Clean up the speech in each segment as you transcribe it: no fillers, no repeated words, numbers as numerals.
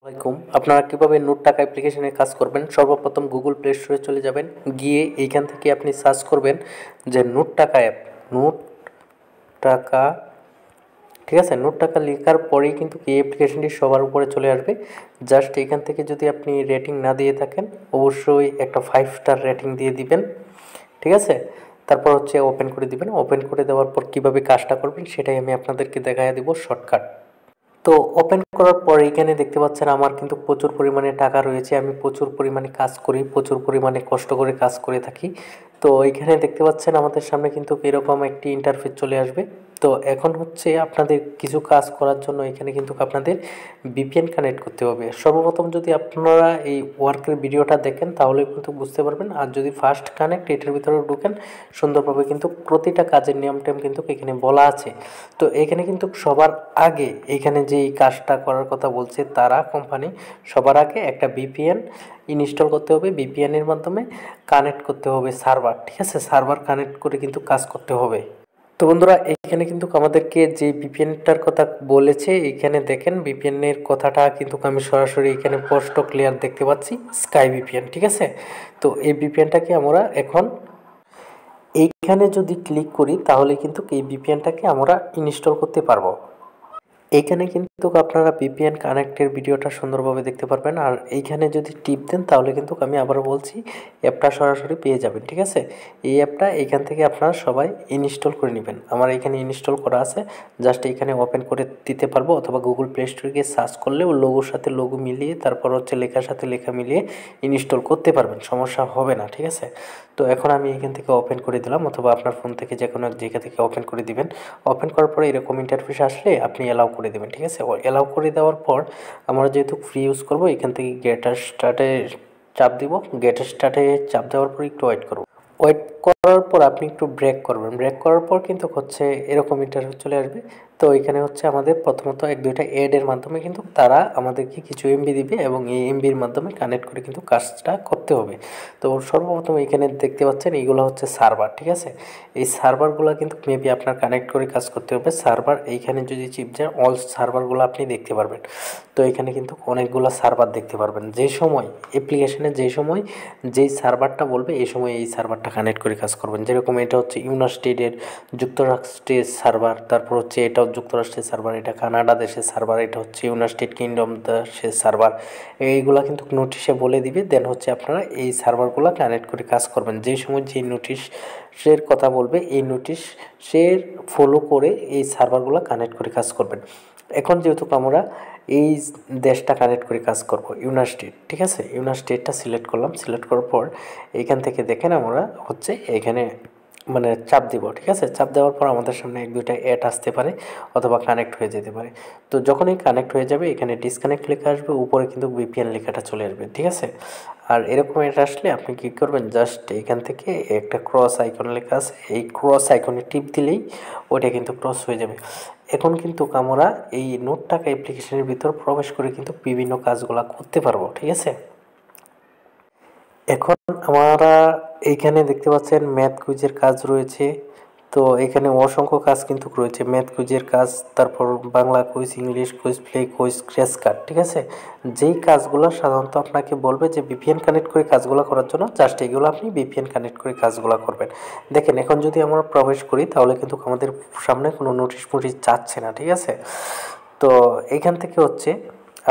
আসসালামাইকুম। আপনারা কিভাবে নোট টাকা অ্যাপ্লিকেশনে কাজ করবেন? সর্বপ্রথম গুগল প্লে স্টোরে চলে যাবেন, গিয়ে এইখান থেকে আপনি সার্চ করবেন যে নোট টাকা অ্যাপ। নোট টাকা, ঠিক আছে? নোট টাকা লেখার পরেই কিন্তু এই অ্যাপ্লিকেশনটি সবার উপরে চলে আসবে। জাস্ট এখান থেকে যদি আপনি রেটিং না দিয়ে থাকেন, অবশ্যই একটা 5 স্টার রেটিং দিয়ে দিবেন, ঠিক আছে? তারপর হচ্ছে ওপেন করে দিবেন। ওপেন করে দেওয়ার পর কীভাবে কাজটা করবেন সেটাই আমি আপনাদেরকে দেখাইয়া দিব শর্টকাট। তো ওপেন করার পর এইখানে দেখতে পাচ্ছেন আমার কিন্তু প্রচুর পরিমাণে টাকা রয়েছে। আমি প্রচুর পরিমাণে কাজ করি, প্রচুর পরিমাণে কষ্ট করে কাজ করে থাকি। তো এইখানে দেখতে পাচ্ছেন আমাদের সামনে কিন্তু এরকম একটি ইন্টারফেস চলে আসবে। তো এখন হচ্ছে আপনাদের কিছু কাজ করার জন্য এখানে কিন্তু আপনাদের ভিপিএন কানেক্ট করতে হবে। সর্বপ্রথম যদি আপনারা এই ওয়ার্কের ভিডিওটা দেখেন তাহলে কিন্তু বুঝতে পারবেন। আর যদি ফার্স্ট কানেক্ট এটার ভিতরে ঢুকেন, সুন্দরভাবে কিন্তু প্রতিটা কাজের নিয়ম টেম কিন্তু এখানে বলা আছে। তো এখানে কিন্তু সবার আগে এখানে যেই কাজটা করার কথা বলছে তারা কোম্পানি সবার আগে একটা ভিপিএন ইনস্টল করতে হবে। ভিপিএনের মাধ্যমে কানেক্ট করতে হবে সার্ভার, ঠিক আছে? সার্ভার কানেক্ট করে কিন্তু কাজ করতে হবে। তো বন্ধুরা, এখানে কিন্তু আমাদেরকে যে ভিপিএনটার কথা বলেছে, এখানে দেখেন ভিপিএনের কথাটা কিন্তু আমি সরাসরি এখানে স্পষ্ট ক্লিয়ার দেখতে পাচ্ছি, স্কাই ভিপিএন, ঠিক আছে? তো এই ভিপিএনটাকে আমরা এখন এইখানে যদি ক্লিক করি তাহলে কিন্তু এই ভিপিএনটাকে আমরা ইনস্টল করতে পারবো। এইখানে কিন্তু আপনারা ভিপিএন কানেক্টের ভিডিওটা সুন্দরভাবে দেখতে পারবেন। আর এইখানে যদি টিপ দেন তাহলে কিন্তু আমি আবারও বলছি, অ্যাপটা সরাসরি পেয়ে যাবেন, ঠিক আছে? এই অ্যাপটা এইখান থেকে আপনারা সবাই ইনস্টল করে নেবেন। আমার এখানে ইনস্টল করা আছে, জাস্ট এইখানে ওপেন করে দিতে পারবো, অথবা গুগল প্লে স্টোরে গিয়ে সার্চ করলেও লোগোর সাথে লোগো মিলিয়ে, তারপর হচ্ছে লেখার সাথে লেখা মিলিয়ে ইনস্টল করতে পারবেন, সমস্যা হবে না, ঠিক আছে? তো এখন আমি এখান থেকে ওপেন করে দিলাম, অথবা আপনার ফোন থেকে যে কোনো এক জায়গা থেকে ওপেন করে দিবেন। ওপেন করার পরে এরকম ইন্টারফেস আসলে আপনি অ্যালাউ করে দেবেন, ঠিক আছে? অ্যালাউ করে দেওয়ার পর আমরা যেহেতু ফ্রি ইউজ করবো, এখান থেকে গেট স্টার্টে চাপ দিব। গেট স্টার্টে চাপ দেওয়ার পর একটু ওয়েট করব। ওয়েট করার পর আপনি একটু ব্রেক করবেন। ব্রেক করার পর কিন্তু হচ্ছে এরকম ইন্টারফেস চলে আসবে। তো এখানে হচ্ছে আমাদের প্রথমত এক দুইটা এডের মাধ্যমে কিন্তু তারা আমাদেরকে কিছু এমবি দিবে, এবং এই এমবির মাধ্যমে কানেক্ট করে কিন্তু কাজটা করতে হবে। তো সর্বপ্রথম এখানে দেখতে পাচ্ছেন এইগুলো হচ্ছে সার্ভার, ঠিক আছে? এই সার্ভারগুলো কিন্তু মেবি আপনার কানেক্ট করে কাজ করতে হবে। সার্ভার এইখানে যদি চিপ যান, অল সার্ভারগুলো আপনি দেখতে পারবেন। তো এখানে কিন্তু অনেকগুলো সার্ভার দেখতে পারবেন। যে সময় অ্যাপ্লিকেশনে যে সময় যেই সার্ভারটা বলবে এই সময় এই সার্ভারটা কানেক্ট করে কাজ করবেন। যেরকম এটা হচ্ছে ইউনাইটেডের যুক্তরাষ্ট্রের সার্ভার, তারপর হচ্ছে এটাও যুক্তরাষ্ট্রের সার্ভার, এটা কানাডা দেশের সার্ভার, এটা হচ্ছে ইউনাইটেড কিংডম দেশের সার্ভার। এইগুলা কিন্তু নোটিশে বলে দিবে। দেন হচ্ছে আপনারা এই সার্ভারগুলো কানেক্ট করে কাজ করবেন। যেই সময় যেই নোটিশের কথা বলবে এই নোটিশের ফলো করে এই সার্ভারগুলো কানেক্ট করে কাজ করবেন। এখন যেহেতু আমরা এই দেশটা কানেক্ট করে কাজ করব, ইউনাইটেড, ঠিক আছে? ইউনাইটেডটা সিলেক্ট করলাম। সিলেক্ট করার পর এইখান থেকে দেখেন আমরা হচ্ছে এখানে মানে চাপ দিব, ঠিক আছে? চাপ দেওয়ার পর আমাদের সামনে এক দুইটা অ্যাড আসতে পারে, অথবা কানেক্ট হয়ে যেতে পারে। তো যখনই কানেক্ট হয়ে যাবে এখানে ডিসকানেক্ট লেখা আসবে, উপরে কিন্তু ভিপিএন লেখাটা চলে আসবে, ঠিক আছে? আর এরকম অ্যাড আসলে আপনি কী করবেন, জাস্ট এখান থেকে একটা ক্রস আইকন লেখা আছে, এই ক্রস আইকনে টিপ দিলেই ওইটা কিন্তু ক্রস হয়ে যাবে। এখন কিন্তু আমরা এই নোট টাকা অ্যাপ্লিকেশনের ভিতর প্রবেশ করে কিন্তু বিভিন্ন কাজগুলো করতে পারবো, ঠিক আছে? এখন আমরা এইখানে দেখতে পাচ্ছেন ম্যাথ কুইজের কাজ রয়েছে। তো এখানে অসংখ্য কাজ কিন্তু রয়েছে, ম্যাথ কুইজের কাজ, তারপর Bangla quiz, English quiz, play quiz, scratch card, ঠিক আছে? যেই কাজগুলো সাধারণত আপনাকে বলবে যে ভিপিএন কানেক্ট করে কাজগুলো করার জন্য, জাস্ট এগুলো আপনি ভিপিএন কানেক্ট করে কাজগুলো করবেন। দেখেন এখন যদি আমরা প্রবেশ করি তাহলে কিন্তু আমাদের সামনে কোনো নোটিশ ফোটিশ যাচ্ছে না, ঠিক আছে? তো এইখান থেকে হচ্ছে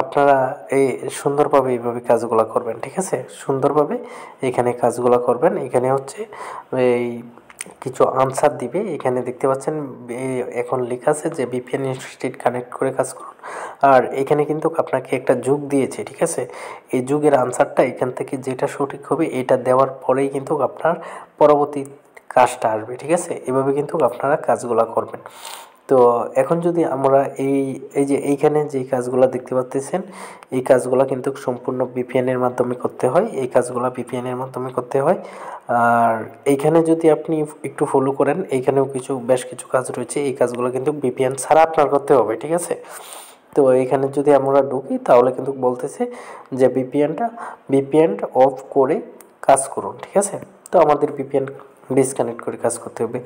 আপনারা এই সুন্দরভাবে এইভাবে কাজগুলো করবেন, ঠিক আছে? সুন্দরভাবে এখানে কাজগুলো করবেন। এখানে হচ্ছে এই কিছু আনসার দিবে। এখানে দেখতে পাচ্ছেন এখন লেখা আছে যে ভিপিএন ইনস্টিটিউট কানেক্ট করে কাজ করুন। আর এখানে কিন্তু আপনাকে একটা যুগ দিয়েছে, ঠিক আছে? এই যুগের আনসারটা এখান থেকে যেটা সঠিক হবে এটা দেওয়ার পরেই কিন্তু আপনার পরবর্তী কাজটা আসবে, ঠিক আছে? এভাবে কিন্তু আপনারা কাজগুলো করবেন। তো এখন যদি আমরা এই যে এইখানে যেই কাজগুলো দেখতে পাচ্ছেন, এই কাজগুলো কিন্তু সম্পূর্ণ ভিপিএনের মাধ্যমে করতে হয়। এই কাজগুলো ভিপিএনের মাধ্যমে করতে হয়। আর এইখানে যদি আপনি একটু ফলো করেন, এইখানেও বেশ কিছু কাজ রয়েছে। এই কাজগুলো কিন্তু ভিপিএন ছাড়া আপনার করতে হবে, ঠিক আছে? তো এইখানে যদি আমরা ঢুকি তাহলে কিন্তু বলতেছে যে ভিপিএন অফ করে কাজ করুন, ঠিক আছে? তো আমাদের ভিপিএন ডিসকানেক্ট করে কাজ করতে হবে।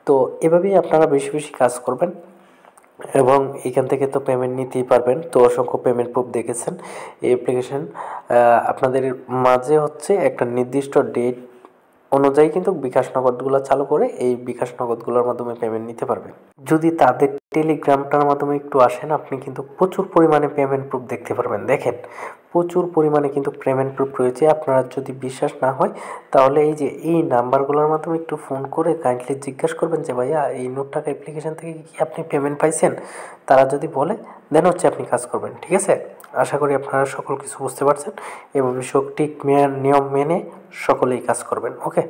তো এভাবেই আপনারা বেশি বেশি কাজ করবেন। এবং এখান থেকে তো পেমেন্ট নিতেই পারবেন। তো অসংখ্য পেমেন্ট প্রুফ দেখেছেন। এই অ্যাপ্লিকেশন আপনাদের মাঝে হচ্ছে একটা নির্দিষ্ট ডেট অনুযায়ী কিন্তু বিকাশ নগদগুলো চালু করে এই বিকাশ নগদগুলোর মাধ্যমে পেমেন্ট নিতে পারবেন। যদি তাদের টেলিগ্রামটার মাধ্যমে একটু আসেন, আপনি কিন্তু প্রচুর পরিমাণে পেমেন্ট প্রুফ দেখতে পারবেন। দেখেন, প্রচুর পরিমাণে কিন্তু পেমেন্ট প্রুফ রয়েছে। আপনারা যদি বিশ্বাস না হয় তাহলে এই যে এই নাম্বারগুলোর মাধ্যমে একটু ফোন করে কাইন্ডলি জিজ্ঞাসা করবেন যে ভাইয়া এই নোট টাকা অ্যাপ্লিকেশন থেকে কি আপনি পেমেন্ট পাইছেন। তারা যদি বলে দেন হচ্ছে আপনি কাজ করবেন। ঠিক আছে, আশা করি আপনারা সকল কিছু বুঝতে পারছেন এবং সঠিক নিয়ম মেনে সকলেই কাজ করবেন। ওকে।